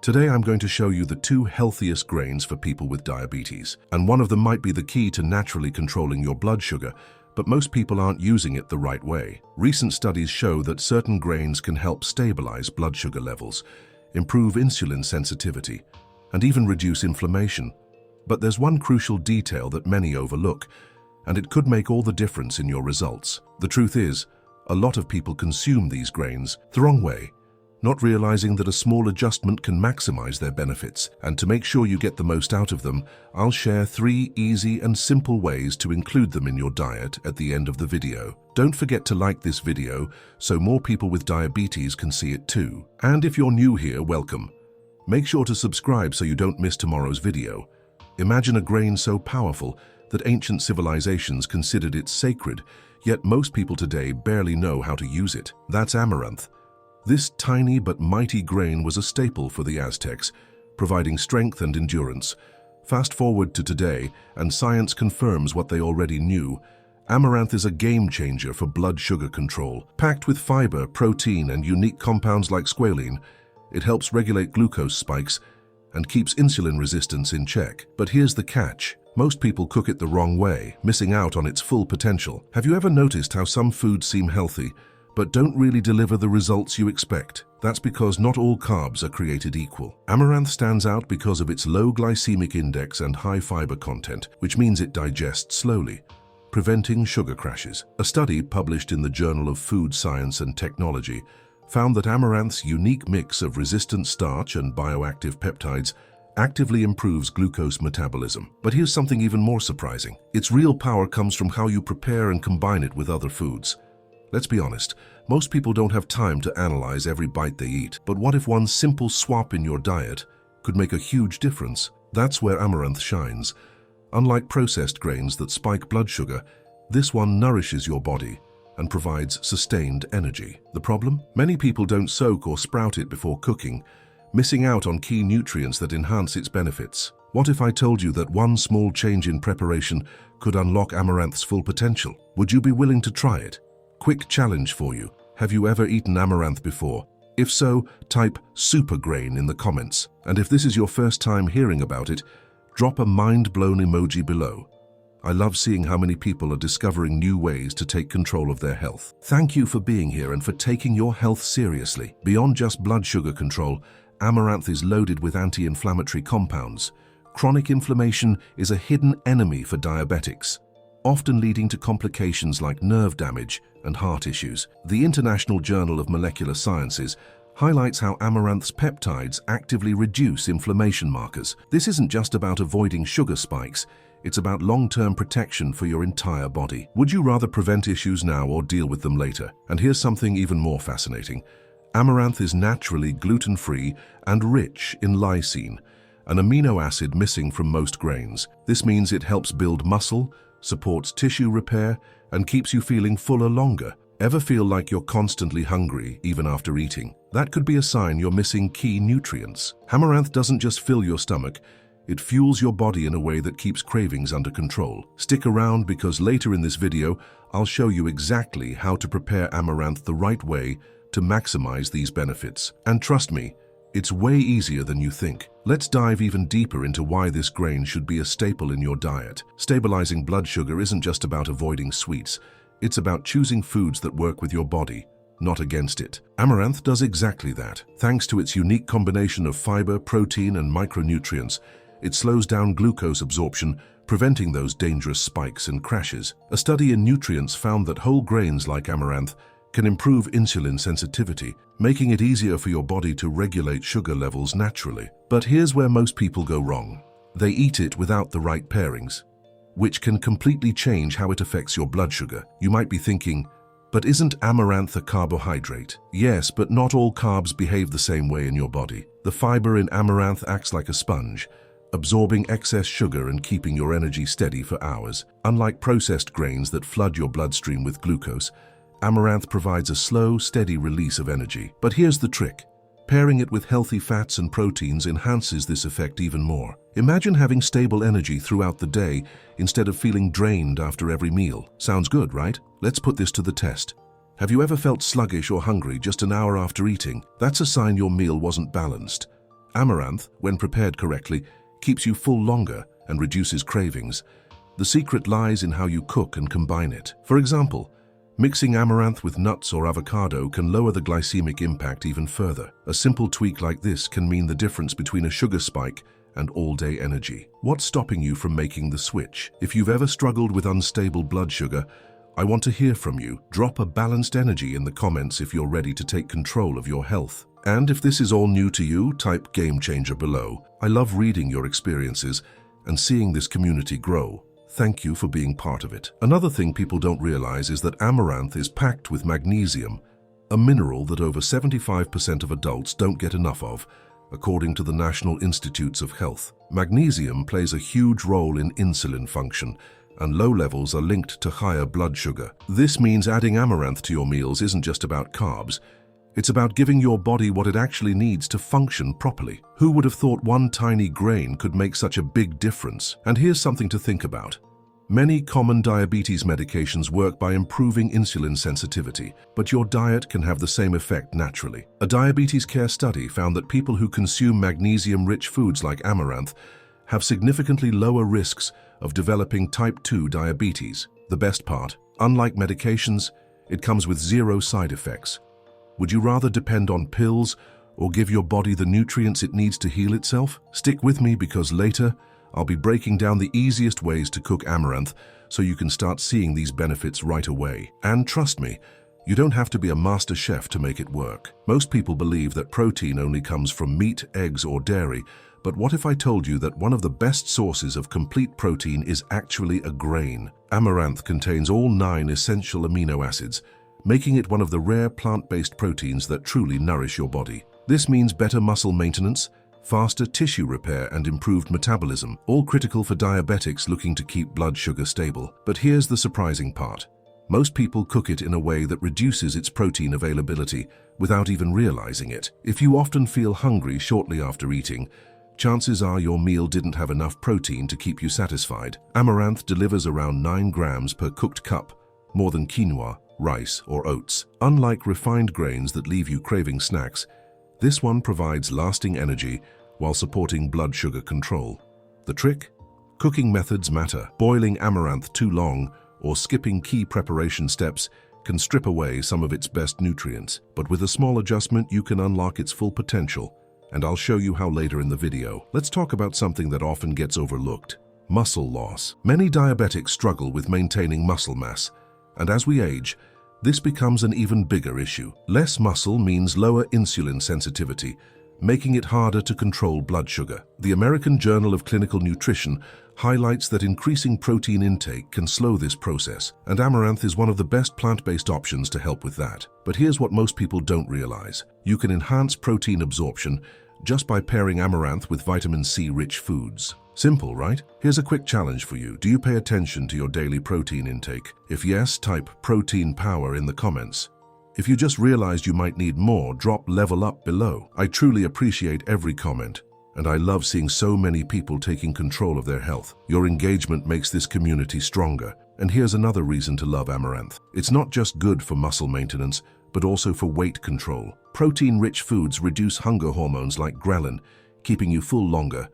Today I'm going to show you the two healthiest grains for people with diabetes, and one of them might be the key to naturally controlling your blood sugar, but most people aren't using it the right way. Recent studies show that certain grains can help stabilize blood sugar levels, improve insulin sensitivity, and even reduce inflammation. But there's one crucial detail that many overlook, and it could make all the difference in your results. The truth is, a lot of people consume these grains the wrong way, not realizing that a small adjustment can maximize their benefits. And to make sure you get the most out of them, I'll share 3 easy and simple ways to include them in your diet at the end of the video. Don't forget to like this video so more people with diabetes can see it too. And if you're new here, welcome. Make sure to subscribe so you don't miss tomorrow's video. Imagine a grain so powerful that ancient civilizations considered it sacred, yet most people today barely know how to use it. That's amaranth. This tiny but mighty grain was a staple for the Aztecs, providing strength and endurance. Fast forward to today, and science confirms what they already knew. Amaranth is a game changer for blood sugar control. Packed with fiber, protein, and unique compounds like squalene, it helps regulate glucose spikes and keeps insulin resistance in check. But here's the catch. Most people cook it the wrong way, missing out on its full potential. Have you ever noticed how some foods seem healthy, but don't really deliver the results you expect? That's because not all carbs are created equal. Amaranth stands out because of its low glycemic index and high fiber content, which means it digests slowly, preventing sugar crashes. A study published in the Journal of Food Science and Technology found that amaranth's unique mix of resistant starch and bioactive peptides actively improves glucose metabolism. But here's something even more surprising. Its real power comes from how you prepare and combine it with other foods. Let's be honest, most people don't have time to analyze every bite they eat. But what if one simple swap in your diet could make a huge difference? That's where amaranth shines. Unlike processed grains that spike blood sugar, this one nourishes your body and provides sustained energy. The problem? Many people don't soak or sprout it before cooking, missing out on key nutrients that enhance its benefits. What if I told you that one small change in preparation could unlock amaranth's full potential? Would you be willing to try it? Quick challenge for you. Have you ever eaten amaranth before? If so, type super grain in the comments. And if this is your first time hearing about it, drop a mind-blown emoji below. I love seeing how many people are discovering new ways to take control of their health. Thank you for being here and for taking your health seriously. Beyond just blood sugar control, amaranth is loaded with anti-inflammatory compounds. Chronic inflammation is a hidden enemy for diabetics, often leading to complications like nerve damage and heart issues. The International Journal of Molecular Sciences highlights how amaranth's peptides actively reduce inflammation markers. This isn't just about avoiding sugar spikes, it's about long-term protection for your entire body. Would you rather prevent issues now or deal with them later? And here's something even more fascinating. Amaranth is naturally gluten-free and rich in lysine, an amino acid missing from most grains. This means it helps build muscle, supports tissue repair, and keeps you feeling fuller longer. Ever feel like you're constantly hungry even after eating? That could be a sign you're missing key nutrients. Amaranth doesn't just fill your stomach, it fuels your body in a way that keeps cravings under control. Stick around because later in this video, I'll show you exactly how to prepare amaranth the right way to maximize these benefits. And trust me, it's way easier than you think. Let's dive even deeper into why this grain should be a staple in your diet. Stabilizing blood sugar isn't just about avoiding sweets. It's about choosing foods that work with your body, not against it. Amaranth does exactly that. Thanks to its unique combination of fiber, protein, and micronutrients, it slows down glucose absorption, preventing those dangerous spikes and crashes. A study in nutrients found that whole grains like amaranth can improve insulin sensitivity, making it easier for your body to regulate sugar levels naturally. But here's where most people go wrong. They eat it without the right pairings, which can completely change how it affects your blood sugar. You might be thinking, but isn't amaranth a carbohydrate? Yes, but not all carbs behave the same way in your body. The fiber in amaranth acts like a sponge, absorbing excess sugar and keeping your energy steady for hours. Unlike processed grains that flood your bloodstream with glucose, amaranth provides a slow, steady release of energy. But here's the trick. Pairing it with healthy fats and proteins enhances this effect even more. Imagine having stable energy throughout the day instead of feeling drained after every meal. Sounds good, right? Let's put this to the test. Have you ever felt sluggish or hungry just an hour after eating? That's a sign your meal wasn't balanced. Amaranth, when prepared correctly, keeps you full longer and reduces cravings. The secret lies in how you cook and combine it. For example, mixing amaranth with nuts or avocado can lower the glycemic impact even further. A simple tweak like this can mean the difference between a sugar spike and all-day energy. What's stopping you from making the switch? If you've ever struggled with unstable blood sugar, I want to hear from you. Drop a balanced energy in the comments if you're ready to take control of your health. And if this is all new to you, type game changer below. I love reading your experiences and seeing this community grow. Thank you for being part of it. Another thing people don't realize is that amaranth is packed with magnesium, a mineral that over 75% of adults don't get enough of, according to the National Institutes of Health. Magnesium plays a huge role in insulin function, and low levels are linked to higher blood sugar. This means adding amaranth to your meals isn't just about carbs. It's about giving your body what it actually needs to function properly. Who would have thought one tiny grain could make such a big difference? And here's something to think about. Many common diabetes medications work by improving insulin sensitivity, but your diet can have the same effect naturally. A diabetes care study found that people who consume magnesium-rich foods like amaranth have significantly lower risks of developing type 2 diabetes. The best part, unlike medications, it comes with zero side effects. Would you rather depend on pills or give your body the nutrients it needs to heal itself? Stick with me because later, I'll be breaking down the easiest ways to cook amaranth so you can start seeing these benefits right away. And trust me, you don't have to be a master chef to make it work. Most people believe that protein only comes from meat, eggs, or dairy, but what if I told you that one of the best sources of complete protein is actually a grain? Amaranth contains all 9 essential amino acids, making it one of the rare plant-based proteins that truly nourish your body. This means better muscle maintenance, faster tissue repair, and improved metabolism, all critical for diabetics looking to keep blood sugar stable. But here's the surprising part. Most people cook it in a way that reduces its protein availability without even realizing it. If you often feel hungry shortly after eating, chances are your meal didn't have enough protein to keep you satisfied. Amaranth delivers around 9 grams per cooked cup, more than quinoa, rice, or oats. Unlike refined grains that leave you craving snacks, this one provides lasting energy while supporting blood sugar control. The trick? Cooking methods matter. Boiling amaranth too long or skipping key preparation steps can strip away some of its best nutrients. But with a small adjustment, you can unlock its full potential, and I'll show you how later in the video. Let's talk about something that often gets overlooked: muscle loss. Many diabetics struggle with maintaining muscle mass, and as we age, this becomes an even bigger issue. Less muscle means lower insulin sensitivity, making it harder to control blood sugar. The American Journal of Clinical Nutrition highlights that increasing protein intake can slow this process, and amaranth is one of the best plant-based options to help with that. But here's what most people don't realize. You can enhance protein absorption just by pairing amaranth with vitamin C-rich foods. Simple, right? Here's a quick challenge for you. Do you pay attention to your daily protein intake? If yes, type protein power in the comments. If you just realized you might need more, drop level up below. I truly appreciate every comment, and I love seeing so many people taking control of their health. Your engagement makes this community stronger. And here's another reason to love amaranth. It's not just good for muscle maintenance, but also for weight control. Protein-rich foods reduce hunger hormones like ghrelin, keeping you full longer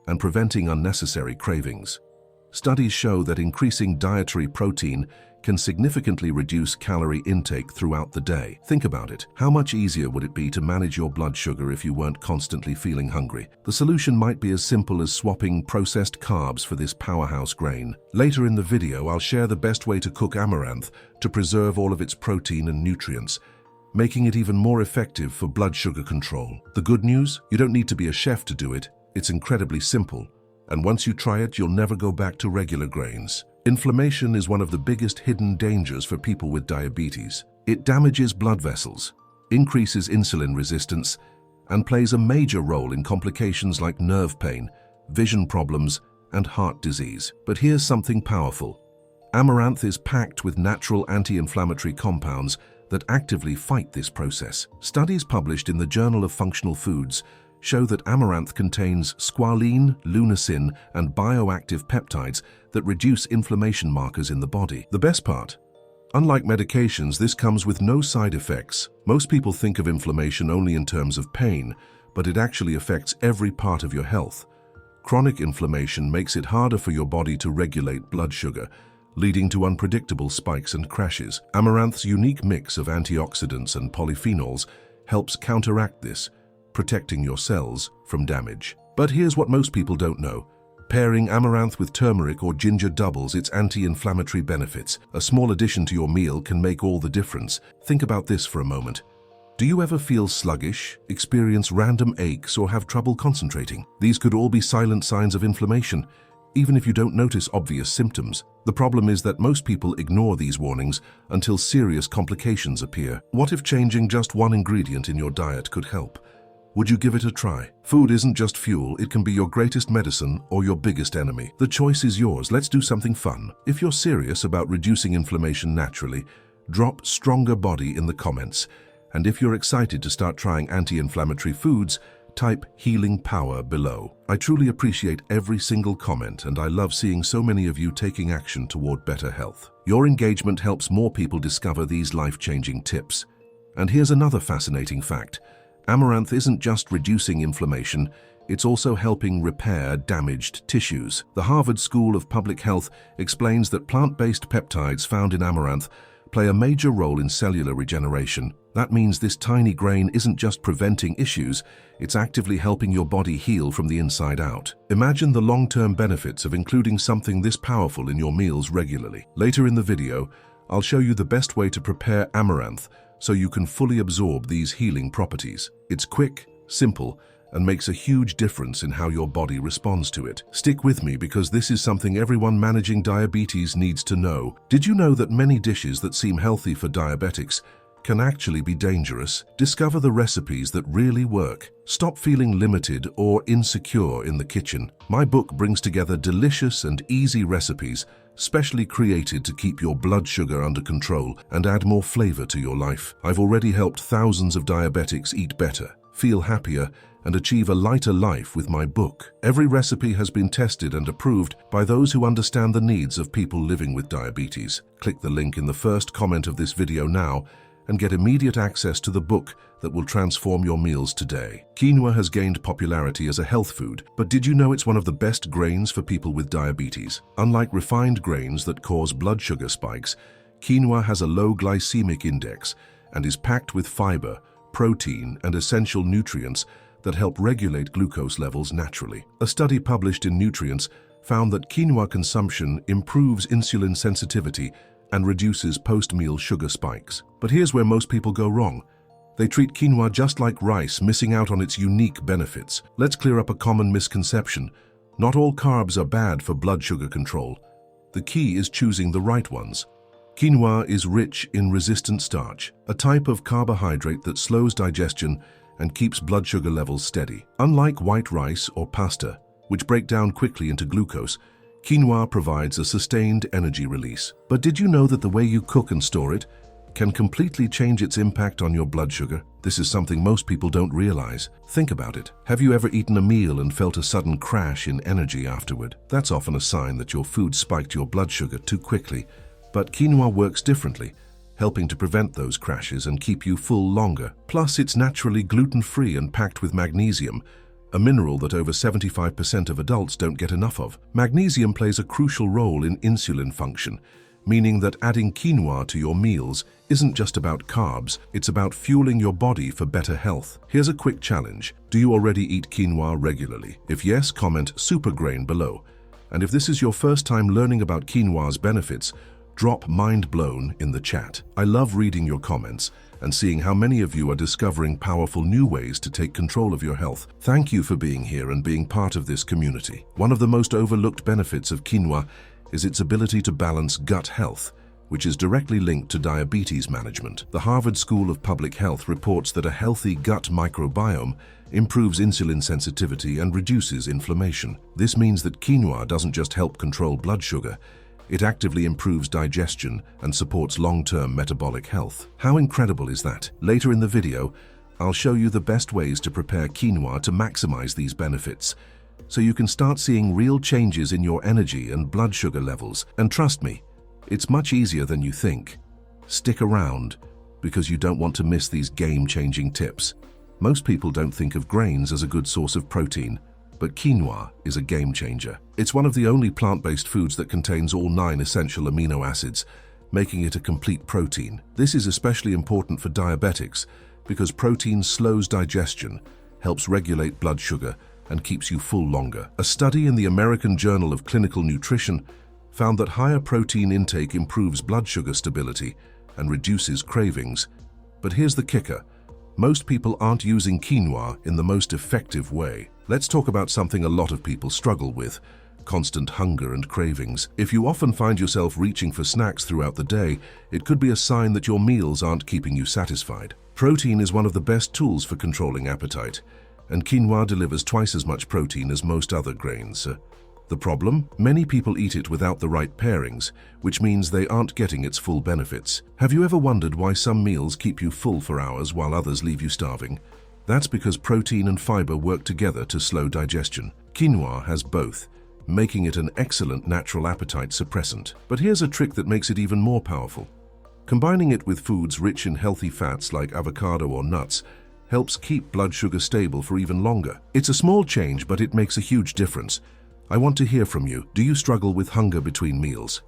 and preventing unnecessary cravings. Studies show that increasing dietary protein can significantly reduce calorie intake throughout the day. Think about it. How much easier would it be to manage your blood sugar if you weren't constantly feeling hungry? The solution might be as simple as swapping processed carbs for this powerhouse grain. Later in the video, I'll share the best way to cook amaranth to preserve all of its protein and nutrients, making it even more effective for blood sugar control. The good news? You don't need to be a chef to do it. It's incredibly simple, and once you try it, you'll never go back to regular grains. Inflammation is one of the biggest hidden dangers for people with diabetes. It damages blood vessels, increases insulin resistance, and plays a major role in complications like nerve pain, vision problems, and heart disease. But here's something powerful. Amaranth is packed with natural anti-inflammatory compounds that actively fight this process. Studies published in the Journal of Functional Foods show that amaranth contains squalene, lunacin, and bioactive peptides that reduce inflammation markers in the body. The best part? Unlike medications, this comes with no side effects. Most people think of inflammation only in terms of pain, but it actually affects every part of your health. Chronic inflammation makes it harder for your body to regulate blood sugar, leading to unpredictable spikes and crashes. Amaranth's unique mix of antioxidants and polyphenols helps counteract this, protecting your cells from damage. But here's what most people don't know. Pairing amaranth with turmeric or ginger doubles its anti-inflammatory benefits. A small addition to your meal can make all the difference. Think about this for a moment. Do you ever feel sluggish, experience random aches, or have trouble concentrating? These could all be silent signs of inflammation, even if you don't notice obvious symptoms. The problem is that most people ignore these warnings until serious complications appear. What if changing just one ingredient in your diet could help? Would you give it a try? Food isn't just fuel, it can be your greatest medicine or your biggest enemy. The choice is yours. Let's do something fun. If you're serious about reducing inflammation naturally, drop "stronger body" in the comments. And if you're excited to start trying anti-inflammatory foods, type "healing power" below. I truly appreciate every single comment, and I love seeing so many of you taking action toward better health. Your engagement helps more people discover these life-changing tips. And here's another fascinating fact. Amaranth isn't just reducing inflammation, it's also helping repair damaged tissues. The Harvard School of Public Health explains that plant-based peptides found in amaranth play a major role in cellular regeneration. That means this tiny grain isn't just preventing issues, it's actively helping your body heal from the inside out. Imagine the long-term benefits of including something this powerful in your meals regularly. Later in the video, I'll show you the best way to prepare amaranth so you can fully absorb these healing properties. It's quick, simple, and makes a huge difference in how your body responds to it. Stick with me because this is something everyone managing diabetes needs to know. Did you know that many dishes that seem healthy for diabetics can actually be dangerous? Discover the recipes that really work. Stop feeling limited or insecure in the kitchen. My book brings together delicious and easy recipes specially created to keep your blood sugar under control and add more flavor to your life. I've already helped thousands of diabetics eat better, feel happier, and achieve a lighter life with my book. Every recipe has been tested and approved by those who understand the needs of people living with diabetes. Click the link in the first comment of this video now and get immediate access to the book that will transform your meals today. Quinoa has gained popularity as a health food, but did you know it's one of the best grains for people with diabetes? Unlike refined grains that cause blood sugar spikes, quinoa has a low glycemic index and is packed with fiber, protein, and essential nutrients that help regulate glucose levels naturally. A study published in Nutrients found that quinoa consumption improves insulin sensitivity and reduces post-meal sugar spikes. But here's where most people go wrong. They treat quinoa just like rice, missing out on its unique benefits. Let's clear up a common misconception. Not all carbs are bad for blood sugar control. The key is choosing the right ones. Quinoa is rich in resistant starch, a type of carbohydrate that slows digestion and keeps blood sugar levels steady. Unlike white rice or pasta, which break down quickly into glucose, quinoa provides a sustained energy release. But did you know that the way you cook and store it can completely change its impact on your blood sugar? This is something most people don't realize. Think about it. Have you ever eaten a meal and felt a sudden crash in energy afterward? That's often a sign that your food spiked your blood sugar too quickly. But quinoa works differently, helping to prevent those crashes and keep you full longer. Plus, it's naturally gluten-free and packed with magnesium, a mineral that over 75% of adults don't get enough of. Magnesium plays a crucial role in insulin function, meaning that adding quinoa to your meals isn't just about carbs, it's about fueling your body for better health. Here's a quick challenge. Do you already eat quinoa regularly? If yes, comment "super grain" below. And if this is your first time learning about quinoa's benefits, drop "mind blown" in the chat. I love reading your comments and seeing how many of you are discovering powerful new ways to take control of your health. Thank you for being here and being part of this community. One of the most overlooked benefits of quinoa is its ability to balance gut health, which is directly linked to diabetes management. The Harvard School of Public Health reports that a healthy gut microbiome improves insulin sensitivity and reduces inflammation. This means that quinoa doesn't just help control blood sugar, it actively improves digestion and supports long-term metabolic health. How incredible is that? Later in the video, I'll show you the best ways to prepare quinoa to maximize these benefits, so you can start seeing real changes in your energy and blood sugar levels. And trust me, it's much easier than you think. Stick around, because you don't want to miss these game-changing tips. Most people don't think of grains as a good source of protein, but quinoa is a game changer. It's one of the only plant-based foods that contains all 9 essential amino acids, making it a complete protein. This is especially important for diabetics because protein slows digestion, helps regulate blood sugar, and keeps you full longer. A study in the American Journal of Clinical Nutrition found that higher protein intake improves blood sugar stability and reduces cravings. But here's the kicker. Most people aren't using quinoa in the most effective way. Let's talk about something a lot of people struggle with: constant hunger and cravings. If you often find yourself reaching for snacks throughout the day, it could be a sign that your meals aren't keeping you satisfied. Protein is one of the best tools for controlling appetite, and quinoa delivers twice as much protein as most other grains. The problem? Many people eat it without the right pairings, which means they aren't getting its full benefits. Have you ever wondered why some meals keep you full for hours while others leave you starving? That's because protein and fiber work together to slow digestion. Quinoa has both, making it an excellent natural appetite suppressant. But here's a trick that makes it even more powerful. Combining it with foods rich in healthy fats like avocado or nuts helps keep blood sugar stable for even longer. It's a small change, but it makes a huge difference. I want to hear from you. Do you struggle with hunger between meals?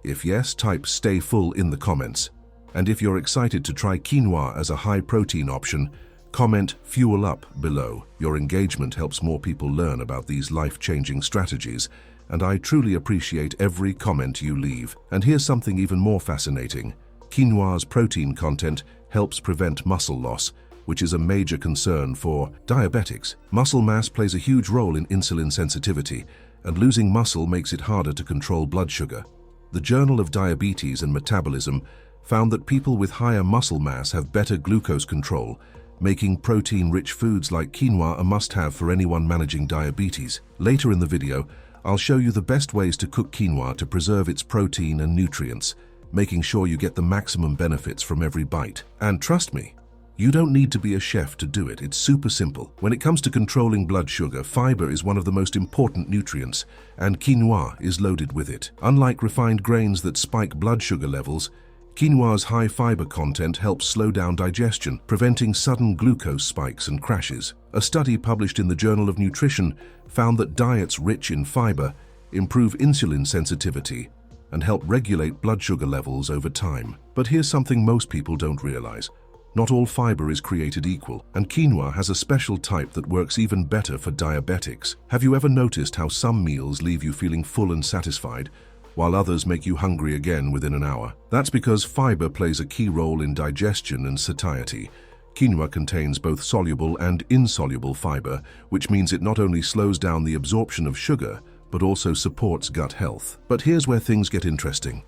If yes, type "stay full" in the comments. And if you're excited to try quinoa as a high-protein option, comment "fuel up" below. Your engagement helps more people learn about these life-changing strategies, and I truly appreciate every comment you leave. And here's something even more fascinating. Quinoa's protein content helps prevent muscle loss, which is a major concern for diabetics. Muscle mass plays a huge role in insulin sensitivity, and losing muscle makes it harder to control blood sugar. The Journal of Diabetes and Metabolism found that people with higher muscle mass have better glucose control, making protein-rich foods like quinoa a must-have for anyone managing diabetes. Later in the video, I'll show you the best ways to cook quinoa to preserve its protein and nutrients, making sure you get the maximum benefits from every bite. And trust me, you don't need to be a chef to do it. It's super simple. When it comes to controlling blood sugar, fiber is one of the most important nutrients, and quinoa is loaded with it. Unlike refined grains that spike blood sugar levels, quinoa's high fiber content helps slow down digestion, preventing sudden glucose spikes and crashes. A study published in the Journal of Nutrition found that diets rich in fiber improve insulin sensitivity and help regulate blood sugar levels over time. But here's something most people don't realize. Not all fiber is created equal, and quinoa has a special type that works even better for diabetics. Have you ever noticed how some meals leave you feeling full and satisfied, while others make you hungry again within an hour? That's because fiber plays a key role in digestion and satiety. Quinoa contains both soluble and insoluble fiber, which means it not only slows down the absorption of sugar, but also supports gut health. But here's where things get interesting.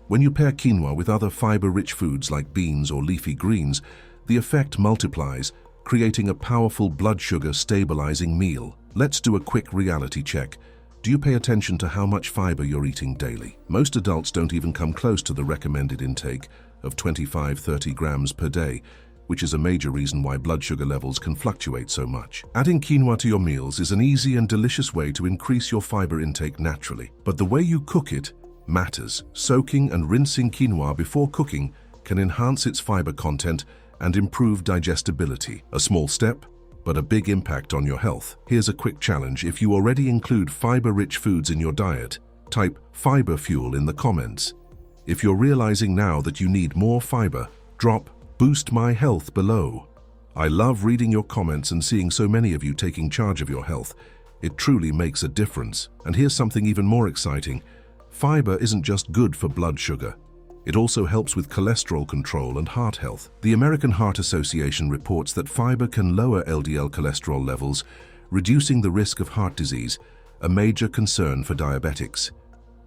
When you pair quinoa with other fiber-rich foods like beans or leafy greens, the effect multiplies, creating a powerful blood sugar stabilizing meal. Let's do a quick reality check. Do you pay attention to how much fiber you're eating daily? Most adults don't even come close to the recommended intake of 25-30 grams per day, which is a major reason why blood sugar levels can fluctuate so much. Adding quinoa to your meals is an easy and delicious way to increase your fiber intake naturally. But the way you cook it matters. Soaking and rinsing quinoa before cooking can enhance its fiber content and improve digestibility. A small step, but a big impact on your health. Here's a quick challenge. If you already include fiber-rich foods in your diet, type "fiber fuel" in the comments. If you're realizing now that you need more fiber, drop "boost my health" below. I love reading your comments and seeing so many of you taking charge of your health. It truly makes a difference. And here's something even more exciting. Fiber isn't just good for blood sugar. It also helps with cholesterol control and heart health. The American Heart Association reports that fiber can lower LDL cholesterol levels, reducing the risk of heart disease, a major concern for diabetics.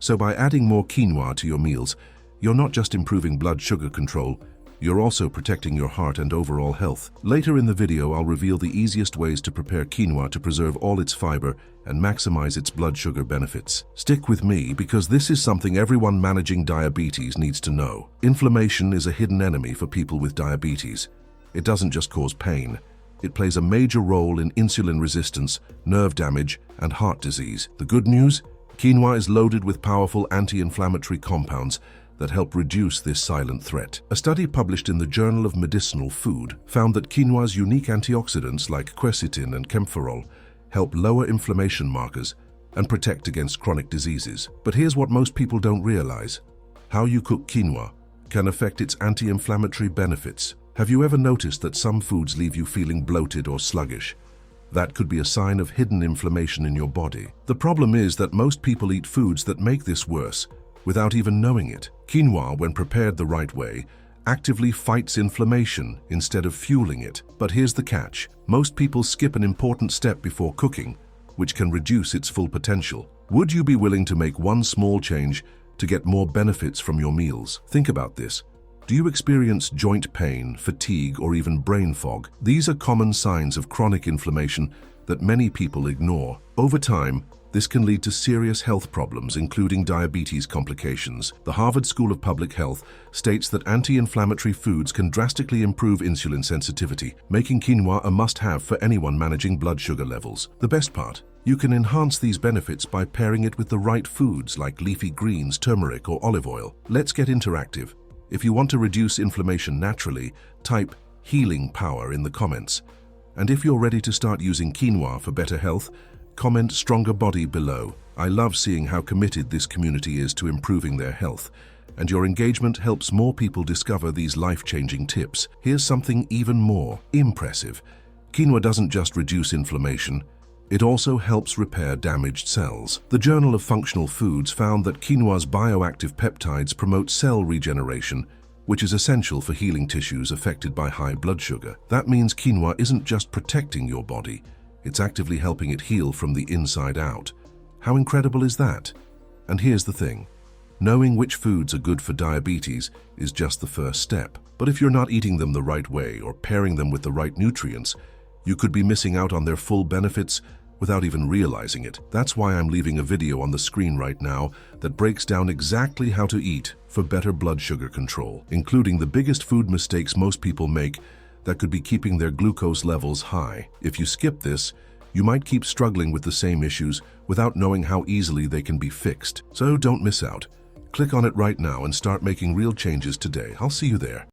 So by adding more quinoa to your meals, you're not just improving blood sugar control, you're also protecting your heart and overall health. Later in the video, I'll reveal the easiest ways to prepare quinoa to preserve all its fiber and maximize its blood sugar benefits. Stick with me because this is something everyone managing diabetes needs to know. Inflammation is a hidden enemy for people with diabetes. It doesn't just cause pain. It plays a major role in insulin resistance, nerve damage, and heart disease. The good news? Quinoa is loaded with powerful anti-inflammatory compounds that help reduce this silent threat. A study published in the Journal of Medicinal Food found that quinoa's unique antioxidants like quercetin and camphorol help lower inflammation markers and protect against chronic diseases. But here's what most people don't realize. How you cook quinoa can affect its anti-inflammatory benefits. Have you ever noticed that some foods leave you feeling bloated or sluggish? That could be a sign of hidden inflammation in your body. The problem is that most people eat foods that make this worse without even knowing it. Quinoa, when prepared the right way, actively fights inflammation instead of fueling it. But here's the catch. Most people skip an important step before cooking, which can reduce its full potential. Would you be willing to make one small change to get more benefits from your meals? Think about this. Do you experience joint pain, fatigue, or even brain fog? These are common signs of chronic inflammation that many people ignore. Over time, this can lead to serious health problems, including diabetes complications. The Harvard School of Public Health states that anti-inflammatory foods can drastically improve insulin sensitivity, making quinoa a must-have for anyone managing blood sugar levels. The best part? You can enhance these benefits by pairing it with the right foods like leafy greens, turmeric, or olive oil. Let's get interactive. If you want to reduce inflammation naturally, type healing power in the comments. And if you're ready to start using quinoa for better health, comment stronger body below. I love seeing how committed this community is to improving their health, and your engagement helps more people discover these life-changing tips. Here's something even more impressive. Quinoa doesn't just reduce inflammation, it also helps repair damaged cells. The Journal of Functional Foods found that quinoa's bioactive peptides promote cell regeneration, which is essential for healing tissues affected by high blood sugar. That means quinoa isn't just protecting your body, it's actively helping it heal from the inside out. How incredible is that? And here's the thing. Knowing which foods are good for diabetes is just the first step. But if you're not eating them the right way or pairing them with the right nutrients, you could be missing out on their full benefits without even realizing it. That's why I'm leaving a video on the screen right now that breaks down exactly how to eat for better blood sugar control, including the biggest food mistakes most people make that could be keeping their glucose levels high. If you skip this, you might keep struggling with the same issues without knowing how easily they can be fixed. So don't miss out. Click on it right now and start making real changes today. I'll see you there.